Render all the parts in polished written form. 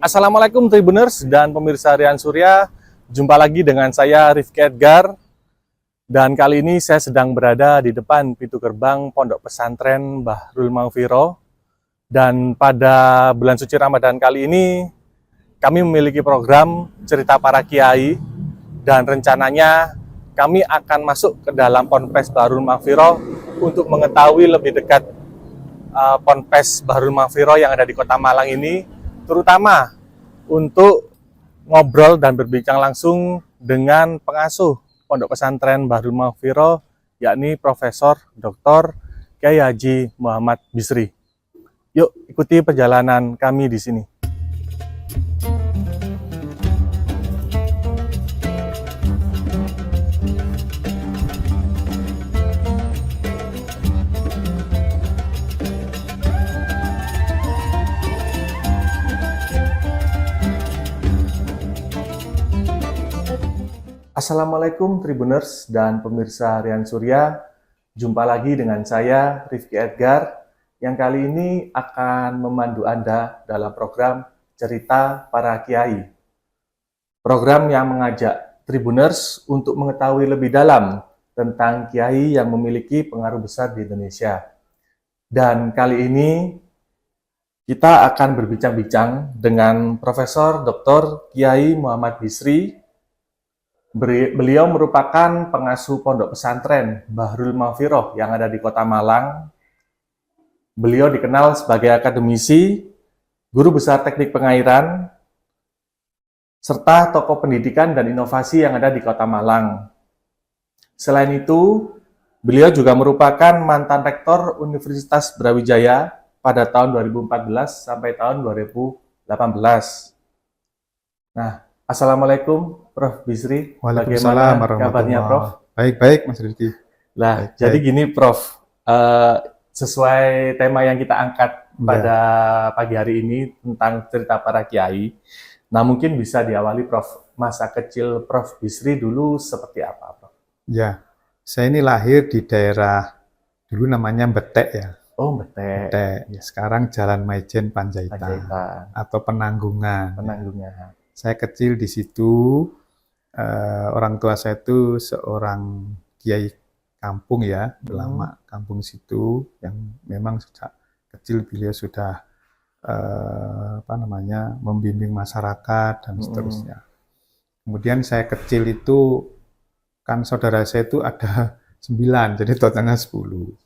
Assalamualaikum Tribuners dan pemirsa Rian Surya. Jumpa lagi dengan saya Rifki Edgar. Dan kali ini saya sedang berada di depan pintu gerbang Pondok Pesantren Bahrul Maghfirah. Dan pada bulan suci Ramadan kali ini kami memiliki program cerita para kiai. Dan rencananya kami akan masuk ke dalam Ponpes Bahrul Maghfirah untuk mengetahui lebih dekat Ponpes Bahrul Maghfirah yang ada di Kota Malang ini, terutama untuk ngobrol dan berbincang langsung dengan pengasuh Pondok Pesantren Bahrul Maghfirah, yakni Profesor Dr. Kyai Haji Muhammad Bisri. Yuk ikuti perjalanan kami di sini. Assalamualaikum Tribuners dan pemirsa Rian Surya. Jumpa lagi dengan saya Rifki Edgar yang kali ini akan memandu Anda dalam program Cerita Para Kiai. Program yang mengajak Tribuners untuk mengetahui lebih dalam tentang kiai yang memiliki pengaruh besar di Indonesia. Dan kali ini kita akan berbincang-bincang dengan Profesor Dr. Kyai Muhammad Bisri. Beliau merupakan pengasuh Pondok Pesantren Bahrul Maghfirah yang ada di Kota Malang. Beliau dikenal sebagai akademisi, guru besar teknik pengairan, serta tokoh pendidikan dan inovasi yang ada di Kota Malang. Selain itu, beliau juga merupakan mantan rektor Universitas Brawijaya pada tahun 2014 sampai tahun 2018. Nah, Assalamualaikum Prof. Bisri. Waalaikumsalam Bagaimana kabarnya Prof? Baik-baik Mas Rizky. Nah, jadi gini Prof, sesuai tema yang kita angkat pada pagi hari ini tentang cerita para kiai. Nah, mungkin bisa diawali Prof, masa kecil Prof. Bisri dulu seperti apa Prof? Ya, saya ini lahir di daerah dulu namanya Betek ya. Oh, Betek. Ya. Sekarang Jalan Maijen Panjaitan atau Penanggungan. Penanggungan. Saya kecil di situ, orang tua saya itu seorang kiai kampung ya, ulama kampung situ yang memang sejak kecil beliau sudah membimbing masyarakat dan seterusnya. Kemudian saya kecil itu kan saudara saya itu ada 9, jadi totalnya 10.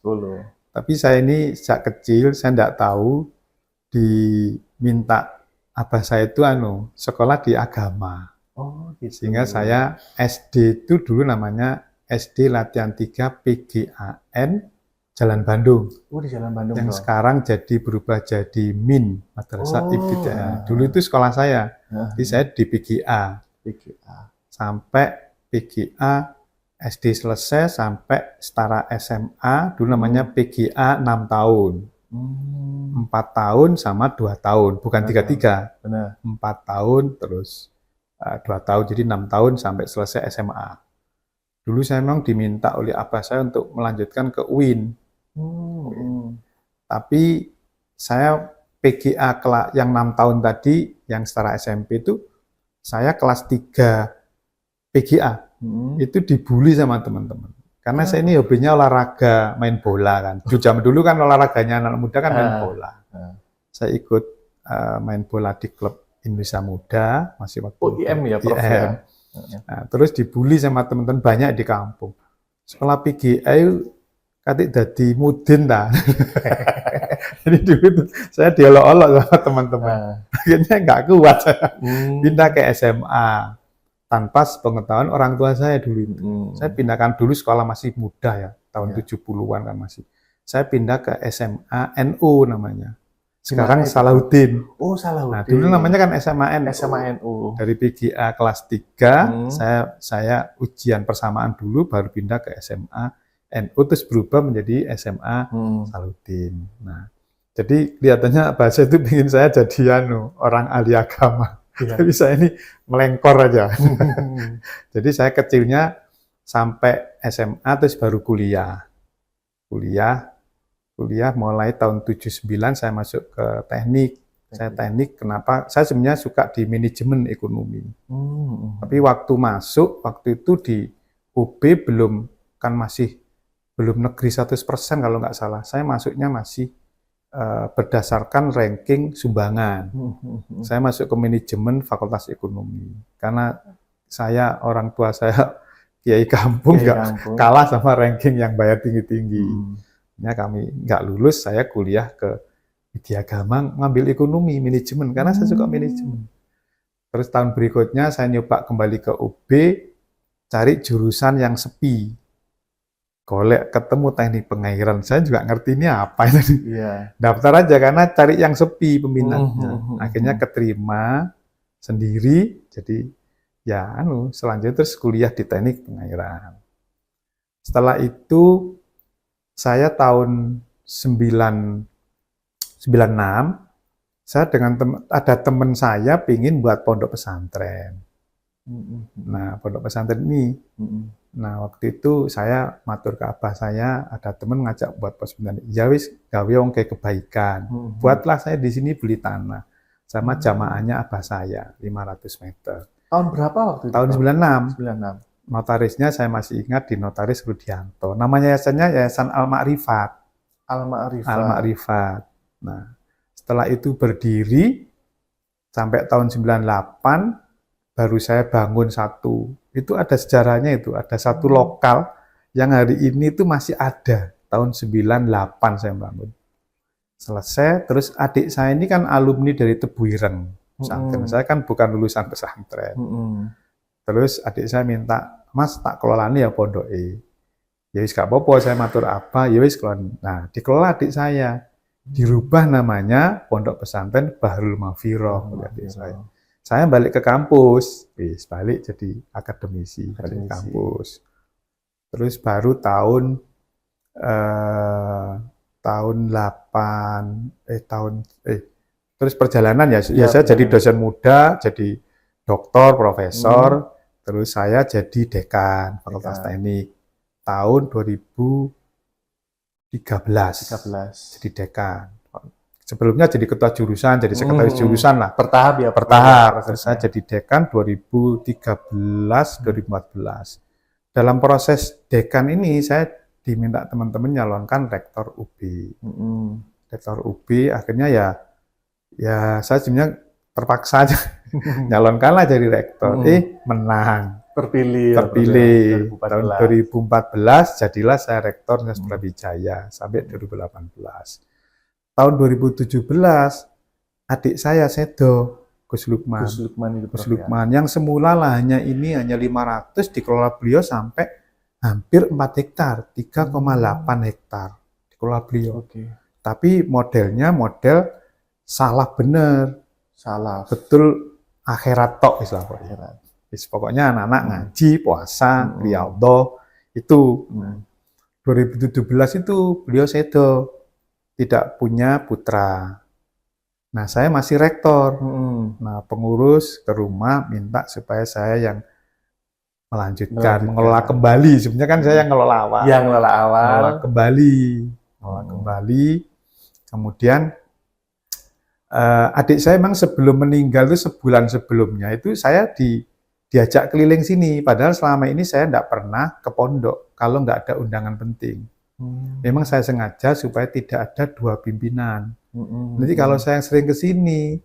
Tapi saya ini sejak kecil saya tidak tahu diminta abah saya itu sekolah di agama. Oh, gitu. Sehingga saya SD itu dulu namanya SD Latihan 3 PGAN Jalan Bandung. Oh, di Jalan Bandung. Yang sekarang berubah jadi MIN, Madrasah Ibtidaiyah. Dulu itu sekolah saya. Jadi saya di PGA. Sampai PGA SD selesai sampai setara SMA, dulu namanya PGA 6 tahun. 4 tahun sama 2 tahun, bukan 3-3. 4 tahun terus 2 tahun, jadi 6 tahun sampai selesai SMA. Dulu saya memang diminta oleh abah saya untuk melanjutkan ke UIN. Tapi saya PGA yang 6 tahun tadi, yang setara SMP itu, saya kelas 3 PGA. Itu dibully sama teman-teman. Karena saya ini hobinya olahraga, main bola kan. Zaman dulu kan olahraganya anak muda kan main bola. Saya ikut main bola di klub Indonesia Muda, masih waktu IM ya Prof. IM. Nah, terus dibully sama teman-teman banyak di kampung. Sekolah PGA katik dadi mudin ta. Jadi dulu tuh saya diolok-olok sama teman-teman. Akhirnya nggak kuat. Pindah ke SMA. Tanpa pengetahuan orang tua saya dulu itu. Saya pindahkan dulu sekolah masih muda ya, tahun 70-an kan masih. Saya pindah ke SMA NU namanya. Sekarang Salahuddin. Oh, Salahuddin. Nah, dulu namanya kan SMA NU. Dari PGA kelas 3, saya ujian persamaan dulu, baru pindah ke SMA NU, terus berubah menjadi SMA Salahuddin. Nah, jadi kelihatannya bahasa itu bikin saya jadi orang ahli agama. Tapi saya ini melengkor aja. Jadi saya kecilnya sampai SMA terus baru kuliah. Kuliah mulai tahun 79 saya masuk ke teknik Saya teknik, kenapa? Saya sebenarnya suka di manajemen ekonomi. Tapi waktu itu di UB belum negeri 100% kalau nggak salah. Saya masuknya masih berdasarkan ranking sumbangan. Saya masuk ke manajemen Fakultas Ekonomi. Karena orang tua saya kiai kampung nggak kalah sama ranking yang bayar tinggi-tinggi. Ya, kami nggak lulus, saya kuliah ke Widya Agama ngambil ekonomi, manajemen, karena saya suka manajemen. Terus tahun berikutnya saya nyoba kembali ke UB, cari jurusan yang sepi. Golek ketemu teknik pengairan, saya juga ngerti ini apa itu. Daftar aja karena cari yang sepi peminatnya. Akhirnya keterima sendiri, jadi ya selanjutnya terus kuliah di teknik pengairan. Setelah itu saya tahun 96, saya ada teman saya pingin buat pondok pesantren. Nah, pondok pesantren ini, nah waktu itu saya matur ke abah saya, ada teman ngajak buat pondok pesantren. Ya wis, gawe wong kayak kebaikan. Buatlah saya di sini beli tanah sama jamaahnya abah saya 500 meter. Tahun berapa waktu itu? Tahun 96. 96. Notarisnya saya masih ingat, di Notaris Rudianto. Namanya Yayasan Al-Ma'rifat. Al-Ma'rifat. Nah, setelah itu berdiri sampai tahun 98 baru saya bangun satu. Itu ada sejarahnya, itu ada satu lokal yang hari ini itu masih ada. Tahun 98 saya bangun. Selesai, terus adik saya ini kan alumni dari Tebu Ireng pesantren. Saya kan bukan lulusan pesantren. Terus adik saya minta, "Mas, tak kelolani ya pondok Ya wis gak apa-apa, saya matur apa, ya wis kelolani. Nah, dikelola adik saya. Dirubah namanya Pondok Pesantren Bahrul Mafiroh. Saya balik ke kampus, balik jadi akademisi, balik ke kampus. Terus baru tahun 8, terus perjalanan ya saya jadi dosen muda, jadi doktor, profesor, terus saya jadi dekan Fakultas Teknik tahun 2013. Jadi dekan. Sebelumnya jadi ketua jurusan, jadi sekretaris jurusan lah. Bertahap ya? Bertahap. Terus saya jadi dekan 2013-2014. Dalam proses dekan ini saya diminta teman-teman nyalonkan rektor UB. Rektor UB akhirnya ya saya sebenarnya terpaksa aja nyalonkanlah jadi rektor. Menang. Terpilih. Tahun 2014 jadilah saya rektor Universitas Brawijaya sampai 2018. Tahun 2017 adik saya Sedo, Gus Lukman yang semula lahannya ini hanya 500, dikelola beliau sampai hampir 4 hektar, 3,8 hektar dikelola beliau. Tapi modelnya model salah bener. Betul akhirat tok istilahnya. Pokoknya anak-anak ngaji, puasa, riyadhah itu. 2017 itu beliau Sedo tidak punya putra. Nah, saya masih rektor. Nah, pengurus ke rumah minta supaya saya yang melanjutkan, mengelola kembali. Sebenarnya kan saya yang ngelola awal. Ngelola kembali. Kemudian adik saya memang sebelum meninggal itu sebulan sebelumnya itu saya diajak keliling sini. Padahal selama ini saya tidak pernah ke pondok kalau nggak ada undangan penting. Memang saya sengaja supaya tidak ada 2 pimpinan. Nanti kalau saya sering ke sini,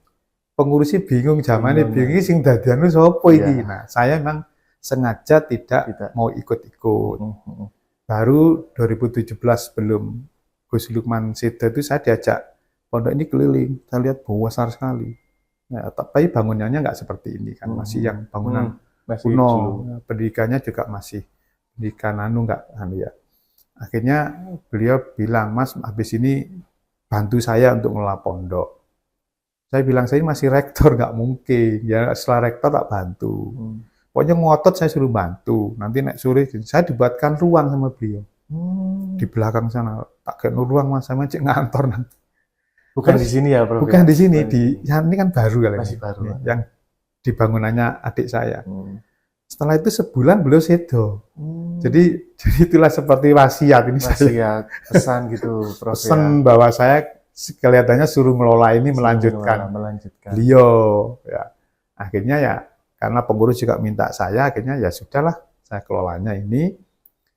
pengurusnya bingung, zamannya bingung, sing dadian itu sapa iki. Nah, saya memang sengaja tidak mau ikut-ikut. Baru 2017 sebelum Gus Lukman Sedo itu saya diajak pondok ini keliling. Saya lihat besar sekali. Nah, tapi bangunannya nggak seperti ini kan, masih yang bangunan kuno. Pendidikannya juga masih pendidikan ya. Akhirnya beliau bilang, "Mas, habis ini bantu saya untuk ngelola pondok." Saya bilang, "Saya masih rektor, nggak mungkin. Ya setelah rektor tak bantu." Pokoknya ngotot saya suruh bantu. Nanti naik sore, saya dibuatkan ruang sama beliau. Di belakang sana, tak kayak ruang Mas, sama cek ngantor nanti. Bukan di sini ya, Prof? Bukan di sini, ini kan baru kali. Masih baru. Yang di bangunannya adik saya. Setelah itu sebulan beliau Sedo. Jadi itulah seperti wasiat ini. Wasiat, pesan gitu, Prof. Pesan bahwa saya kelihatannya suruh ngelola ini melanjutkan melanjutkan. beliau ya. Akhirnya ya karena pengurus juga minta saya, akhirnya ya sudahlah saya kelolanya ini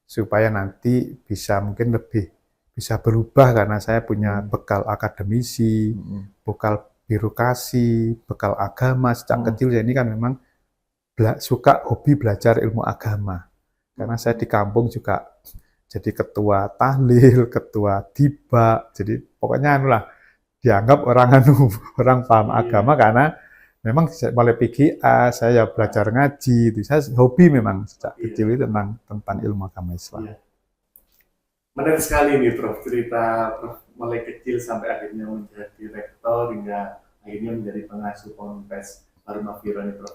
supaya nanti bisa mungkin lebih bisa berubah karena saya punya bekal akademisi, bekal birokrasi, bekal agama sejak kecil. Jadi ini kan memang suka hobi belajar ilmu agama. Karena saya di kampung juga jadi ketua tahlil, ketua tiba, jadi pokoknya anulah dianggap orang paham agama karena memang mulai PGA saya belajar ngaji, itu saya hobi memang sejak kecil itu tentang ilmu agama Islam. Menarik sekali nih Prof, cerita Prof mulai kecil sampai akhirnya menjadi rektor hingga akhirnya menjadi pengasuh Ponpes Harun Mafiro nih Prof.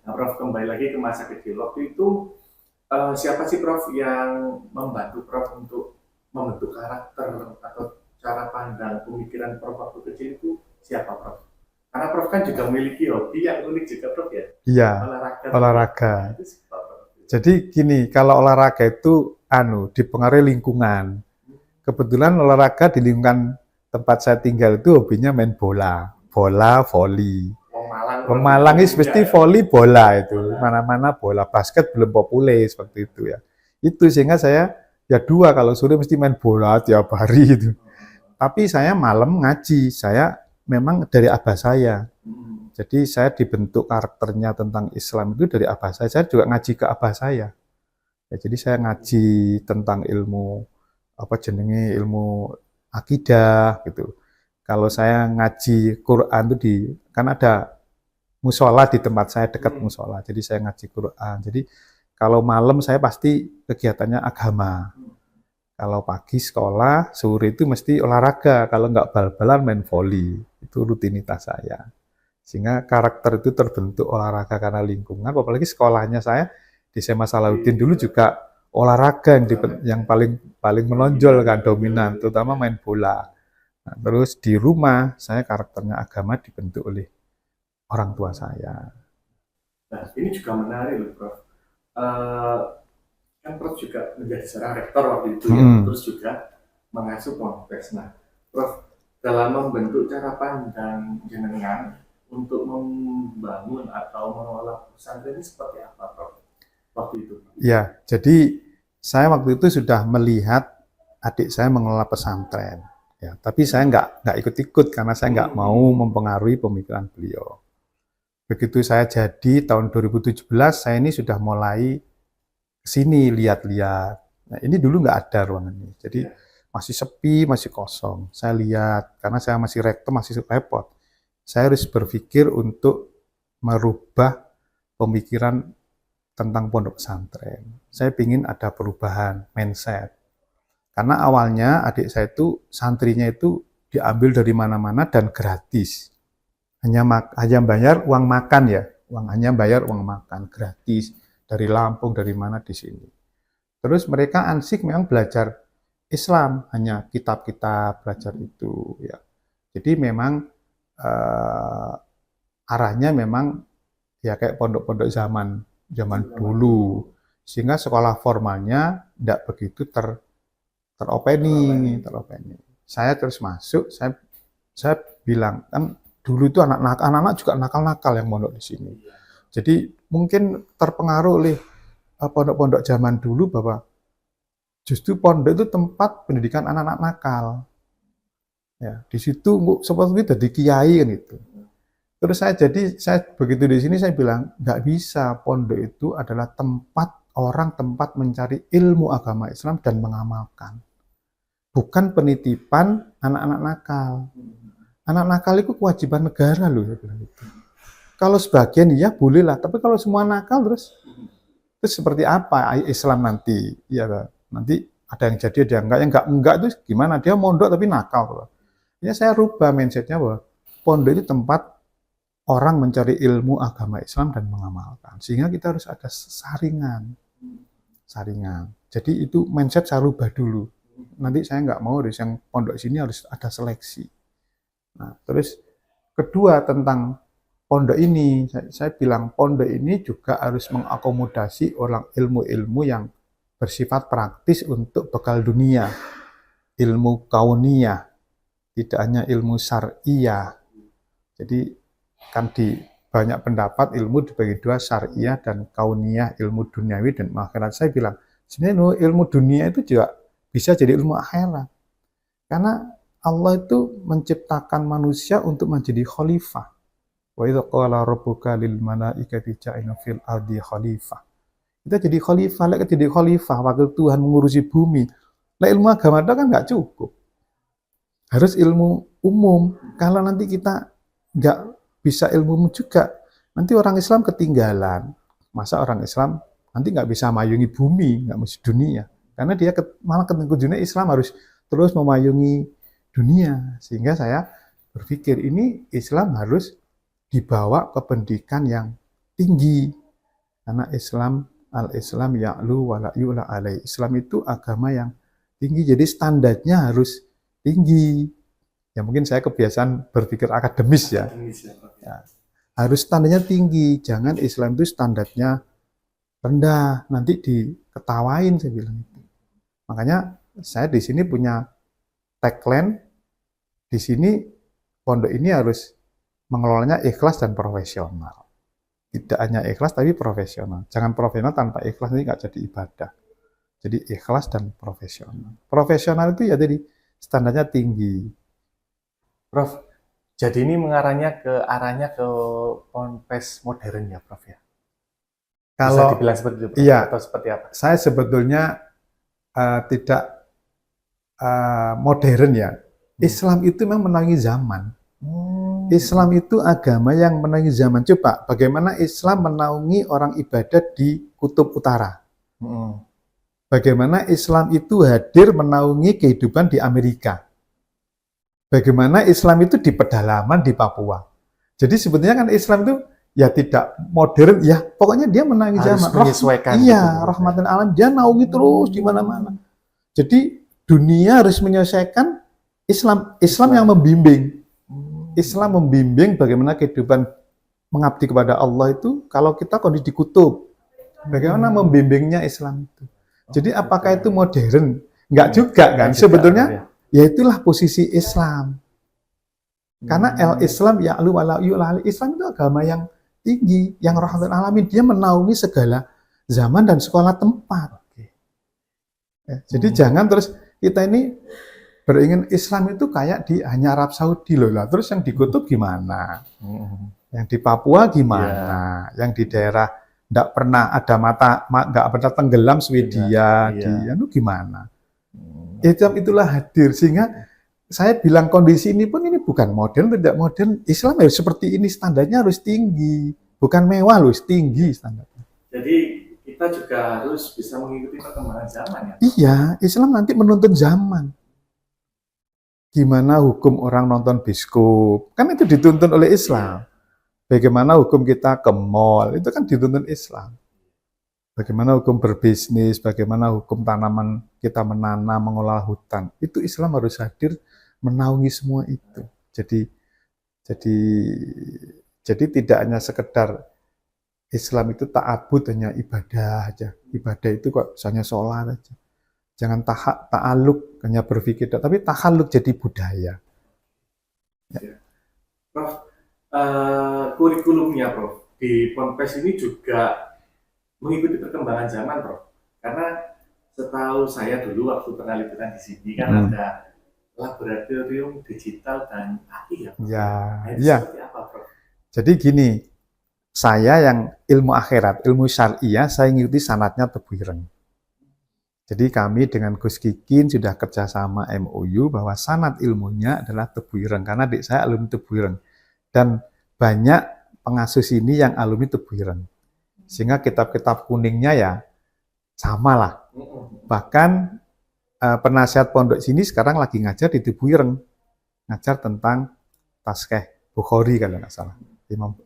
Nah Prof, kembali lagi ke masa kecil. Waktu itu siapa sih Prof yang membantu Prof untuk membentuk karakter atau cara pandang pemikiran Prof waktu kecil itu siapa Prof? Karena Prof kan juga memiliki hobi yang unik juga Prof ya? Iya, olahraga. Jadi gini, kalau olahraga itu dipengaruhi lingkungan. Kebetulan olahraga di lingkungan tempat saya tinggal itu hobinya main bola, voli. Wong Malang itu mesti voli bola itu, mana-mana bola, basket belum populer seperti itu ya. Itu sehingga saya ya dua kalau sore mesti main bola tiap hari itu. Tapi saya malam ngaji, saya memang dari abah saya. Jadi saya dibentuk karakternya tentang Islam itu dari abah saya. Saya juga ngaji ke abah saya. Ya, jadi saya ngaji tentang ilmu ilmu akidah gitu. Kalau saya ngaji Quran itu kan ada musola di tempat saya dekat musola. Jadi saya ngaji Quran. Jadi kalau malam saya pasti kegiatannya agama. Kalau pagi sekolah, sore itu mesti olahraga. Kalau nggak bal-balan main voli. Itu rutinitas saya. Sehingga karakter itu terbentuk olahraga karena lingkungan. Apalagi sekolahnya saya di SMA Salahuddin dulu juga olahraga yang paling menonjol kan, dominan, terutama main bola. Nah, terus di rumah saya karakternya agama dibentuk oleh orang tua saya. Nah, ini juga menarik loh, Prof. Kan Prof juga menjadi seorang rektor waktu itu ya, terus juga mengasuh Ponpes. Nah, Prof, dalam membentuk cara pandang jenengan untuk membangun atau mengelola pesantren ini seperti apa, Prof? Waktu itu? Ya, jadi saya waktu itu sudah melihat adik saya mengelola pesantren. Ya, tapi saya nggak ikut-ikut karena saya nggak mau mempengaruhi pemikiran beliau. Begitu saya jadi tahun 2017, saya ini sudah mulai kesini lihat-lihat. Nah, ini dulu nggak ada ruangan ini, jadi masih sepi, masih kosong. Saya lihat karena saya masih rektor, masih repot. Saya harus berpikir untuk merubah pemikiran tentang pondok pesantren. Saya ingin ada perubahan mindset. Karena awalnya adik saya itu santrinya itu diambil dari mana-mana dan gratis. Hanya bayar uang makan ya, hanya bayar uang makan gratis dari Lampung, dari mana di sini. Terus mereka ansik memang belajar Islam, hanya kitab-kitab belajar itu ya. Jadi memang arahnya memang ya kayak pondok-pondok zaman dulu, sehingga sekolah formalnya tidak begitu teropeni. Saya terus masuk, saya bilang kan dulu itu anak-anak juga nakal-nakal yang mondok di sini. Jadi mungkin terpengaruh oleh pondok-pondok zaman dulu bahwa justru pondok itu tempat pendidikan anak-anak nakal. Ya, di situ seperti itu jadi kiai kan itu. Terus saya begitu di sini saya bilang nggak bisa, pondok itu adalah tempat mencari ilmu agama Islam dan mengamalkan, bukan penitipan anak-anak nakal. Anak nakal itu kewajiban negara loh, saya bilang gitu. Kalau sebagian ya boleh lah, tapi kalau semua nakal terus seperti apa Islam nanti? Ya nanti ada yang jadi, ada yang enggak itu gimana? Dia mondok tapi nakal. Ya saya rubah mindsetnya bahwa pondok itu tempat orang mencari ilmu agama Islam dan mengamalkan. Sehingga kita harus ada saringan. Jadi itu mindset saya rubah dulu. Nanti saya nggak mau harus yang pondok sini harus ada seleksi. Nah, terus kedua tentang pondok ini, saya bilang pondok ini juga harus mengakomodasi orang ilmu-ilmu yang bersifat praktis untuk bekal dunia, ilmu kauniyah. tidak hanya ilmu syariah. Jadi kan di banyak pendapat ilmu dibagi dua, syariah dan kauniyah, ilmu duniawi dan akhirat. Saya bilang, sebenarnya ilmu dunia itu juga bisa jadi ilmu akhirat. Karena Allah itu menciptakan manusia untuk menjadi khalifah. Wa idza qala rabbuka lil malaikati ja'alna fil ardi khalifah. Kita jadi khalifah, jadi khalifah, wakil Tuhan mengurusi bumi. Nah, ilmu agama itu kan nggak cukup. Harus ilmu umum. Kalau nanti kita nggak bisa ilmu umum juga, nanti orang Islam ketinggalan. Masa orang Islam nanti nggak bisa mayungi bumi, nggak mesti dunia. Karena dia malah ketinggalan dunia, Islam harus terus memayungi dunia. Sehingga saya berpikir ini Islam harus dibawa ke pendidikan yang tinggi. Karena Al-Islam ya'lu wa la yu'la alaih. Islam itu agama yang tinggi, jadi standarnya harus tinggi. Ya mungkin saya kebiasaan berpikir akademis ya. Ya. Harus standarnya tinggi, jangan Islam itu standarnya rendah, nanti diketawain saya bilang itu. Makanya saya di sini punya tagline, di sini pondok ini harus mengelolanya ikhlas dan profesional. Tidak hanya ikhlas tapi profesional. Jangan profesional tanpa ikhlas, ini nggak jadi ibadah. Jadi ikhlas dan profesional. Profesional itu ya jadi standarnya tinggi. Prof, jadi ini arahnya ke ponpes modern ya, Prof ya? Kalau bisa dibilang seperti itu, Prof, iya, atau seperti apa? Saya sebetulnya tidak modern ya. Islam itu memang menaungi zaman. Islam itu agama yang menaungi zaman. Coba bagaimana Islam menaungi orang ibadah di kutub utara. Bagaimana Islam itu hadir menaungi kehidupan di Amerika. Bagaimana Islam itu di pedalaman di Papua. Jadi sebetulnya kan Islam itu ya tidak modern, ya pokoknya dia menaungi zaman. Menyesuaikan. Iya, rahmatan alam, dia naungi terus di mana-mana. Jadi dunia harus menyesuaikan Islam yang membimbing. Islam membimbing bagaimana kehidupan mengabdi kepada Allah itu kalau kita kondisi di kutub. Bagaimana membimbingnya Islam itu. Jadi apakah itu modern? Enggak juga kan. Sebetulnya ya itulah posisi Islam. Karena Islam ya'lu wa la yu'la. Islam itu agama yang tinggi, yang rahmatan alamin. Dia menaungi segala zaman dan sekolah tempat. Ya, jadi jangan terus kita ini beringin Islam itu kayak di hanya Arab Saudi loh lah. Terus yang di kutub gimana? Yang di Papua gimana? Yang di daerah enggak pernah ada enggak pernah tenggelam Swedia, itu gimana? Islam itulah hadir sehingga saya bilang kondisi ini pun ini bukan modern, tidak modern. Islam harus seperti ini, standarnya harus tinggi, bukan mewah loh, tinggi standarnya. Jadi kita juga harus bisa mengikuti perkembangan zaman ya? Iya, Islam nanti menuntun zaman. Gimana hukum orang nonton bioskop, kan itu dituntun oleh Islam. Bagaimana hukum kita ke mall, itu kan dituntun Islam. Bagaimana hukum berbisnis, bagaimana hukum tanaman kita menanam, mengolah hutan, itu Islam harus hadir menaungi semua itu. Jadi tidak hanya sekedar Islam itu ta'abud hanya ibadah aja. Ibadah itu kok misalnya sholat aja. Jangan ta'aluk hanya berpikir, tapi takhaluk jadi budaya. Ya. Prof, kurikulumnya Prof di Ponpes ini juga mengikuti perkembangan zaman, Prof. Karena setahu saya dulu waktu pernah liputan di sini kan ada laboratorium digital dan AI ya, Prof. Ya. Seperti apa, Prof? Jadi gini, saya yang ilmu akhirat, ilmu syariah, saya ngikuti sanatnya Tebu Ireng. Jadi kami dengan Gus Kikin sudah kerjasama MOU bahwa sanad ilmunya adalah Tebu Ireng, karena adik saya alumni Tebu Ireng. Dan banyak pengasuh sini yang alumni Tebu Ireng. Sehingga kitab-kitab kuningnya ya sama lah. Bahkan penasihat pondok sini sekarang lagi ngajar di Tebu Ireng. Ngajar tentang Taskeh Bukhari kalau nggak salah. Imam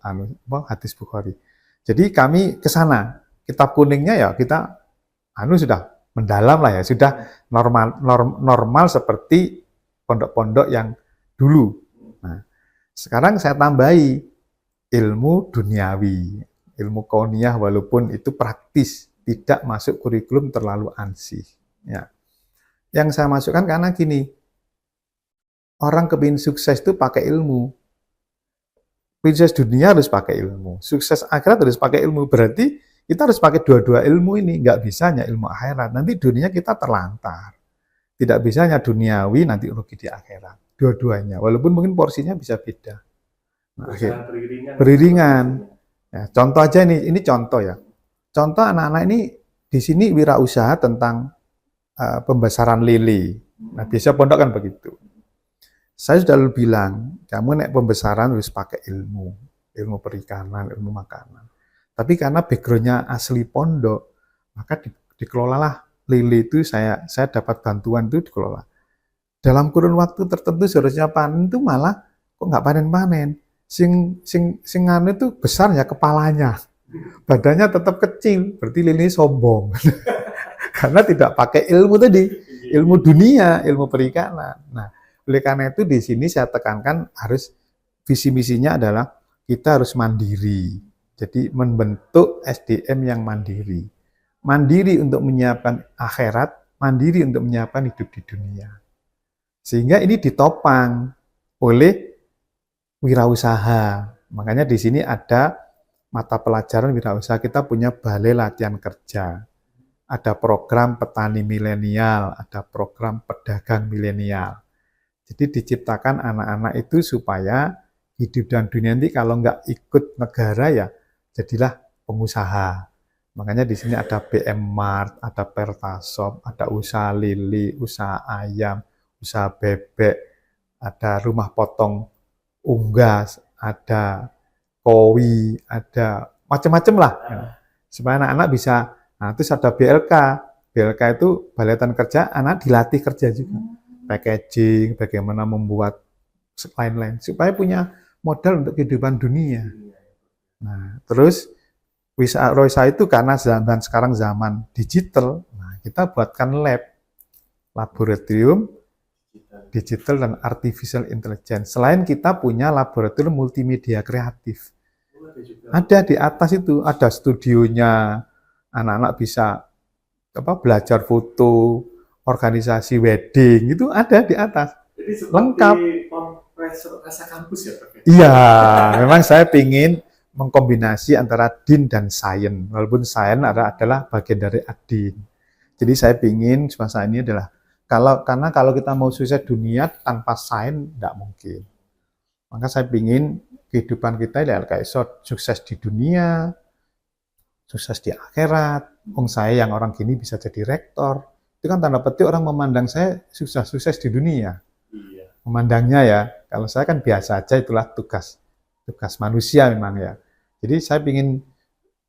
hadis Bukhari. Jadi kami ke sana. Kitab kuningnya ya kita sudah mendalam lah ya, sudah normal seperti pondok-pondok yang dulu. Nah, sekarang saya tambahi ilmu duniawi, ilmu kauniyah walaupun itu praktis, tidak masuk kurikulum terlalu ansih. Ya. Yang saya masukkan karena gini, orang kepingin sukses itu pakai ilmu. Sukses dunia harus pakai ilmu. Sukses akhirat harus pakai ilmu. Berarti kita harus pakai dua-dua ilmu ini. Nggak bisa hanya ilmu akhirat. Nanti dunia kita terlantar. Tidak bisa hanya duniawi, nanti rugi di akhirat. Dua-duanya. Walaupun mungkin porsinya bisa beda. Nah, beriringan. Ya, contoh aja ini contoh ya. Contoh anak-anak ini di sini wirausaha tentang pembesaran lele. Nah, biasa pondok kan begitu. Saya sudah bilang, kamu naik pembesaran harus pakai ilmu perikanan, ilmu makanan. Tapi karena background-nya asli pondok, maka dikelolalah lele itu saya dapat bantuan itu dikelola. Dalam kurun waktu tertentu seharusnya panen itu malah kok nggak panen-panen. Sing anu itu besarnya kepalanya. Badannya tetap kecil, berarti lele sombong. Karena tidak pakai ilmu tadi, ilmu dunia, ilmu perikanan. Nah, oleh karena itu di sini saya tekankan harus visi misinya adalah kita harus mandiri. Jadi membentuk SDM yang mandiri. Mandiri untuk menyiapkan akhirat, mandiri untuk menyiapkan hidup di dunia. Sehingga ini ditopang oleh wirausaha. Makanya di sini ada mata pelajaran wirausaha, kita punya balai latihan kerja. Ada program petani milenial, ada program pedagang milenial. Jadi diciptakan anak-anak itu supaya hidup dan dunia nanti kalau nggak ikut negara ya jadilah pengusaha. Makanya di sini ada BM Mart, ada Pertasop, ada usaha lili, usaha ayam, usaha bebek, ada rumah potong unggas, ada kowi, ada macam-macam lah. Supaya anak-anak bisa, nah terus ada BLK. BLK itu balai latihan kerja, anak dilatih kerja juga. Packaging, bagaimana membuat lain-lain, supaya punya modal untuk kehidupan dunia. Nah, terus wirausaha itu karena sekarang zaman digital, nah kita buatkan laboratorium digital dan artificial intelligence. Selain kita punya laboratorium multimedia kreatif. Ada di atas itu, ada studionya, anak-anak bisa belajar foto, organisasi wedding, itu ada di atas. Jadi lengkap. Kompresor rasa kampus ya, Pak? Iya, memang saya ingin mengkombinasi antara din dan sains. Walaupun sains adalah bagian dari adin. Jadi saya ingin semasa ini adalah karena kalau kita mau sukses dunia tanpa sains tidak mungkin. Maka saya ingin kehidupan kita ya kayak sukses di dunia, sukses di akhirat. Saya yang orang gini bisa jadi rektor. Itu kan tanda petik orang memandang saya sukses di dunia. Iya. Memandangnya ya, kalau saya kan biasa aja, itulah tugas manusia memang ya. Jadi saya ingin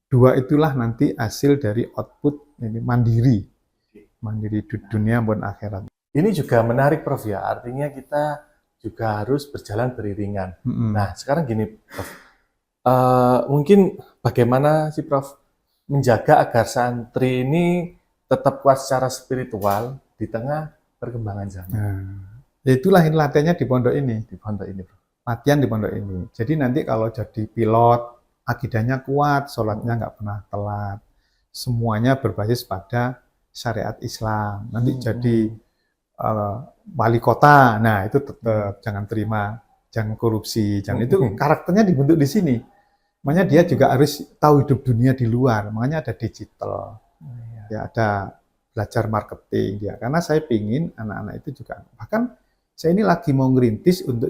dua itulah nanti hasil dari output ini mandiri di dunia maupun akhirat. Ini juga menarik, Prof ya. Artinya kita juga harus berjalan beriringan. Nah, sekarang gini, Prof. Mungkin bagaimana sih, Prof, menjaga agar santri ini tetap kuat secara spiritual di tengah perkembangan zaman. Itulah ini latihannya di pondok ini. Di pondok ini, Bro. Latihan di pondok ini. Jadi nanti kalau jadi pilot, akidahnya kuat, sholatnya nggak pernah telat. Semuanya berbasis pada syariat Islam. Nanti jadi wali kota, nah itu tetap jangan terima, jangan korupsi, jangan itu karakternya dibentuk di sini. Makanya dia juga harus tahu hidup dunia di luar. Makanya ada digital. Ya ada belajar marketing dia, karena saya pingin anak-anak itu juga, bahkan saya ini lagi mau ngerintis untuk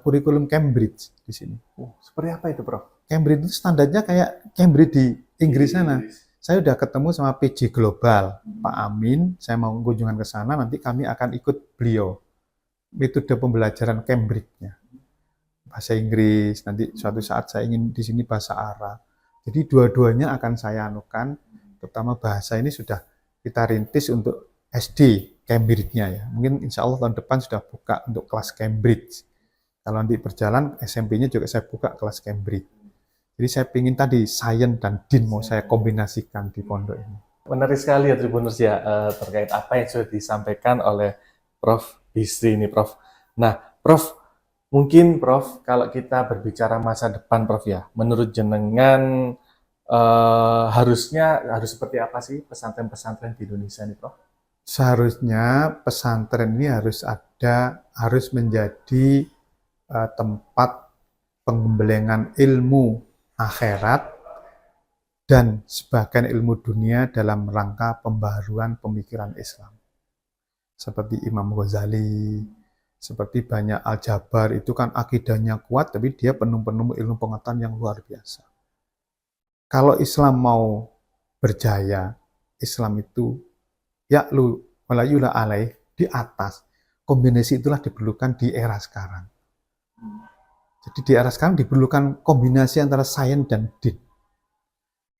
kurikulum Cambridge di sini. Seperti apa itu, Prof? Cambridge itu standarnya kayak Cambridge di Inggris sana. Saya udah ketemu sama PJ Global, Pak Amin, saya mau kunjungan ke sana, nanti kami akan ikut beliau. Metode pembelajaran Cambridge-nya. Bahasa Inggris, nanti suatu saat saya ingin di sini bahasa Arab. Jadi dua-duanya akan saya anukan. Terutama bahasa ini sudah kita rintis untuk SD Cambridge-nya ya. Mungkin insya Allah tahun depan sudah buka untuk kelas Cambridge. Kalau nanti berjalan SMP-nya juga saya buka kelas Cambridge. Jadi saya ingin tadi sains dan din mau saya kombinasikan di pondok ini. Menarik sekali ya Tribuners ya terkait apa yang sudah disampaikan oleh Prof Bisri ini, Prof. Nah, Prof, mungkin Prof kalau kita berbicara masa depan, Prof ya, menurut jenengan harus seperti apa sih pesantren-pesantren di Indonesia nih, Prof? Seharusnya pesantren ini harus menjadi tempat pengembelengan ilmu akhirat dan sebagian ilmu dunia dalam rangka pembaharuan pemikiran Islam. Seperti Imam Ghazali, seperti banyak Al-Jabar, itu kan akidahnya kuat, tapi dia penuh ilmu pengetahuan yang luar biasa. Kalau Islam mau berjaya, Islam itu ya'lu wala yu'la alaih, di atas. Kombinasi itulah diperlukan di era sekarang. Jadi di era sekarang diperlukan kombinasi antara sains dan din.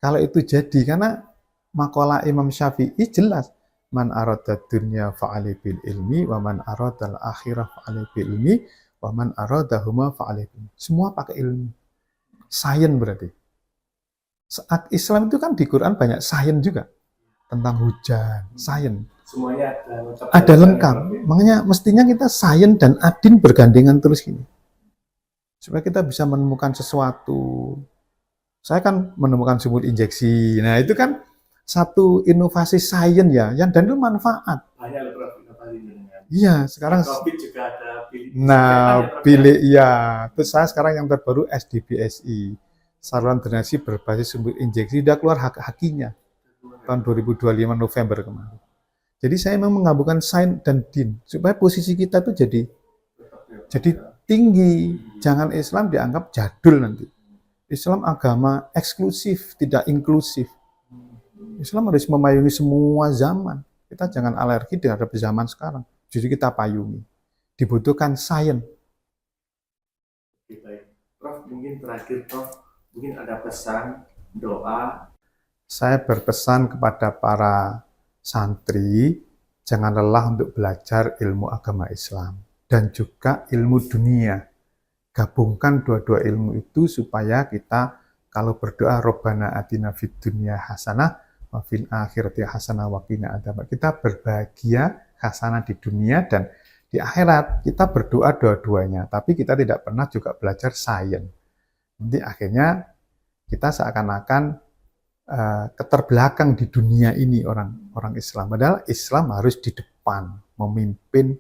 Kalau itu jadi, karena makalah Imam Syafi'i jelas, man arada dunya fa'ali bil ilmi, wa man arada al-akhirah fa'ali bil ilmi, wa man arada huma fa'ali bil ilmi. Semua pakai ilmu. Sains berarti. Saat Islam itu kan di Quran banyak sains juga. Tentang hujan, sains. Semuanya Ada lengkap. Makanya mestinya kita sains dan adin bergandengan terus gini. Supaya kita bisa menemukan sesuatu. Saya kan menemukan sumur injeksi. Nah, itu kan satu inovasi sains ya, yang dan itu manfaat. Banyak loh Prof inovasinya. Iya, sekarang COVID juga ada bilik. bilik ya. Terus saya sekarang yang terbaru SDBSI. Saluran drainasi berbasis sumur injeksi sudah keluar hakinya tahun 2025 November kemarin. Jadi saya memang menggabungkan sains dan din supaya posisi kita tuh jadi tinggi. Jangan Islam dianggap jadul nanti. Islam agama eksklusif, tidak inklusif. Islam harus memayungi semua zaman. Kita jangan alergi terhadap zaman sekarang. Justru kita payungi. Dibutuhkan sains. Baik. Prof, mungkin terakhir Prof, mungkin ada pesan, doa. Saya berpesan kepada para santri, jangan lelah untuk belajar ilmu agama Islam. Dan juga ilmu dunia. Gabungkan dua-dua ilmu itu supaya kita kalau berdoa Rabbana atina fid dunya hasanah wa fil akhirati hasanah wa qina adzabannar. Kita berbahagia hasanah di dunia dan di akhirat. Kita berdoa dua-duanya, tapi kita tidak pernah juga belajar sains. Nanti akhirnya kita seakan-akan keterbelakang di dunia ini orang Islam. Padahal Islam harus di depan, memimpin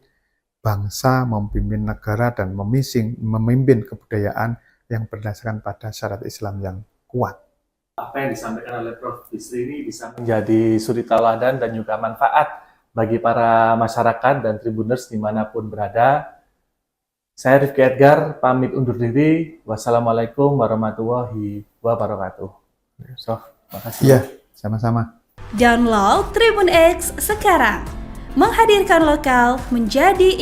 bangsa, memimpin negara, dan memimpin kebudayaan yang berdasarkan pada syarat Islam yang kuat. Apa yang disampaikan oleh Prof. Bisri ini bisa menjadi suri tauladan dan juga manfaat bagi para masyarakat dan tribuners dimanapun berada. Saya Rifki Edgar, pamit undur diri. Wassalamualaikum warahmatullahi wabarakatuh. So, makasih. Iya, sama-sama. Download Tribun X sekarang. Menghadirkan lokal menjadi